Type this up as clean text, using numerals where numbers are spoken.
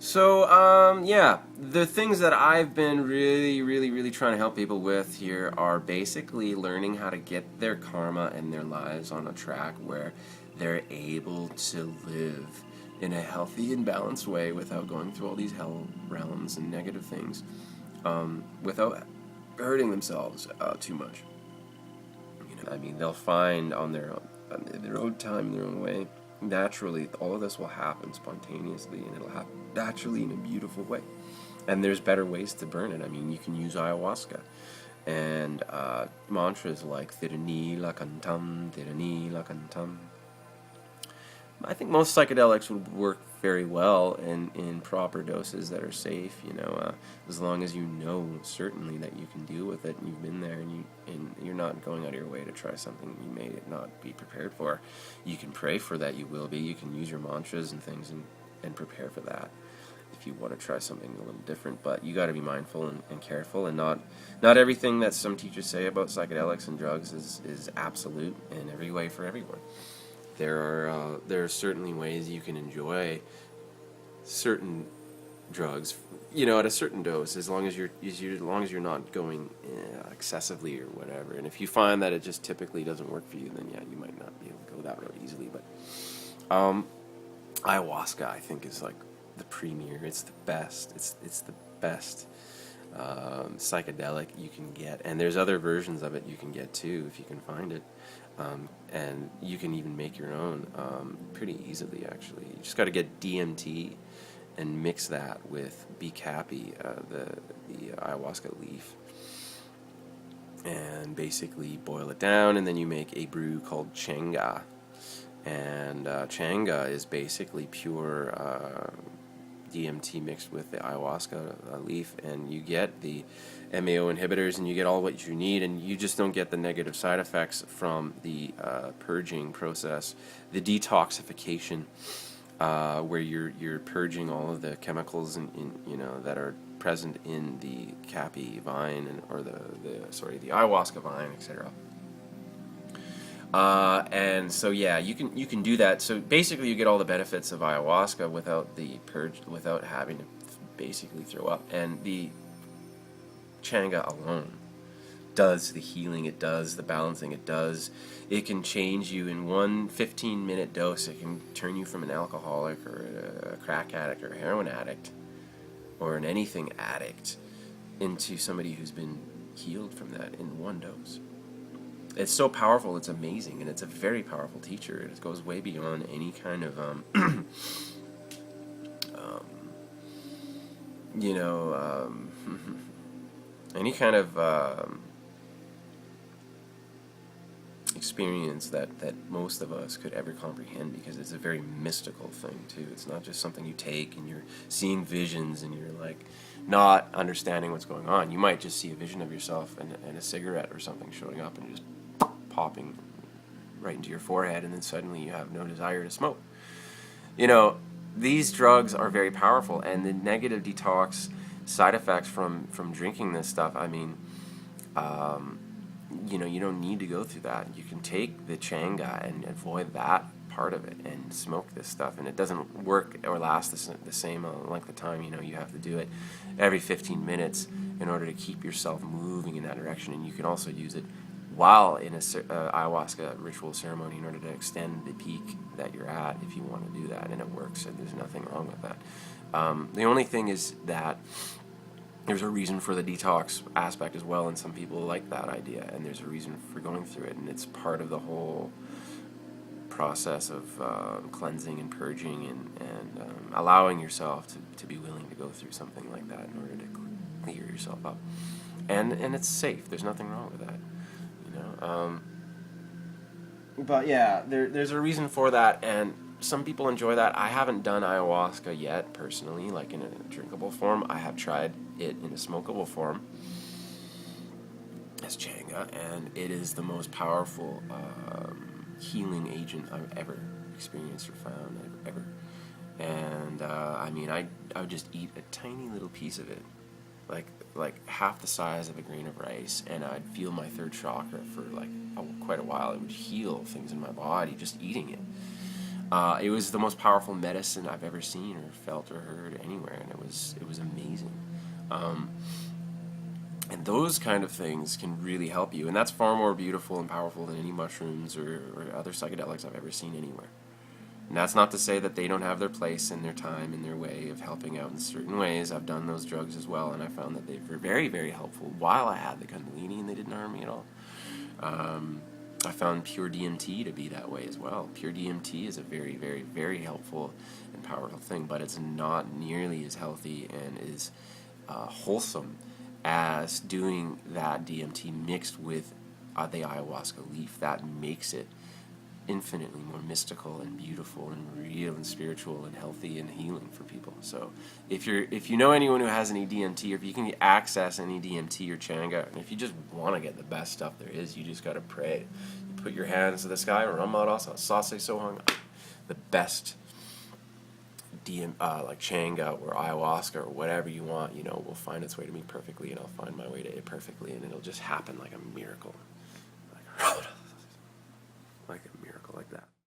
So, yeah, the things that I've been really trying to help people with here are basically learning how to get their karma and their lives on a track where they're able to live in a healthy and balanced way without going through all these hell realms and negative things, without hurting themselves too much. I mean, they'll find on their own time, their own way. Naturally, all of this will happen spontaneously, and it'll happen naturally in a beautiful way. And there's better ways to burn it. I mean, you can use ayahuasca and mantras like Tirani Lakantam, Tirani Lakantam. I think most psychedelics would work very well in proper doses that are safe. As long as you know certainly that you can deal with it, and you've been there, and you're not going out of your way to try something you may not be prepared for. You can pray for that you will be. You can use your mantras and things and prepare for that if you want to try something a little different. But you got to be mindful and careful, and not everything that some teachers say about psychedelics and drugs is absolute in every way for everyone. There are certainly ways you can enjoy certain drugs, at a certain dose, as long as you're not going excessively or whatever. And if you find that it just typically doesn't work for you, then yeah, you might not be able to go that road easily. But ayahuasca, I think, is like the premier. It's the best. It's the best psychedelic you can get, and there's other versions of it you can get too if you can find it. And you can even make your own pretty easily, actually. You just got to get DMT and mix that with BCAPI, the ayahuasca leaf, and basically boil it down, and then you make a brew called Changa. And Changa is basically pure DMT mixed with the ayahuasca leaf, and you get the MAO inhibitors, and you get all what you need, and you just don't get the negative side effects from the purging process, the detoxification, where you're purging all of the chemicals that are present in the capi vine or the ayahuasca vine, etc. And so yeah, you can do that. So basically, you get all the benefits of ayahuasca without the purge, without having to basically throw up. And the Changa alone does the healing. It does the balancing. It can change you in one 15-minute dose. It can turn you from an alcoholic or a crack addict or a heroin addict or an anything addict into somebody who's been healed from that in one dose. It's so powerful, it's amazing, and it's a very powerful teacher. It goes way beyond any kind of, any kind of experience that most of us could ever comprehend, because it's a very mystical thing, too. It's not just something you take and you're seeing visions and you're, like, not understanding what's going on. You might just see a vision of yourself and a cigarette or something showing up and just popping right into your forehead, and then suddenly you have no desire to smoke. These drugs are very powerful, and the negative detox side effects from drinking this stuff, I mean, you don't need to go through that. You can take the Changa and avoid that part of it and smoke this stuff, and it doesn't work or last the same length of time. You have to do it every 15 minutes in order to keep yourself moving in that direction, and you can also use it while in a ayahuasca ritual ceremony in order to extend the peak that you're at if you want to do that, and it works, and there's nothing wrong with that. The only thing is that there's a reason for the detox aspect as well, and some people like that idea, and there's a reason for going through it, and it's part of the whole process of cleansing and purging and allowing yourself to be willing to go through something like that in order to clear yourself up. And it's safe. There's nothing wrong with that. But yeah, there's a reason for that, and some people enjoy that. I haven't done ayahuasca yet, personally, like in a drinkable form. I have tried it in a smokable form as Changa, and it is the most powerful healing agent I've ever experienced or found, ever. And I mean, I would just eat a tiny little piece of it, like half the size of a grain of rice, and I'd feel my third chakra for quite a while. It would heal things in my body just eating it. It was the most powerful medicine I've ever seen or felt or heard anywhere, and it was amazing. Um, and those kind of things can really help you, and that's far more beautiful and powerful than any mushrooms or other psychedelics I've ever seen anywhere. And that's not to say that they don't have their place and their time and their way of helping out in certain ways. I've done those drugs as well, and I found that they were very, very helpful while I had the Kundalini, and they didn't harm me at all. I found pure DMT to be that way as well. Pure DMT is a very, very, very helpful and powerful thing, but it's not nearly as healthy and as wholesome as doing that DMT mixed with the ayahuasca leaf. That makes it infinitely more mystical and beautiful and real and spiritual and healthy and healing for people. So if you know anyone who has any DMT, or if you can access any DMT or Changa, and if you just want to get the best stuff there is, you just got to pray. You put your hands to the sky, the best like Changa or ayahuasca or whatever you want, will find its way to me perfectly, and I'll find my way to it perfectly, and it'll just happen like a miracle.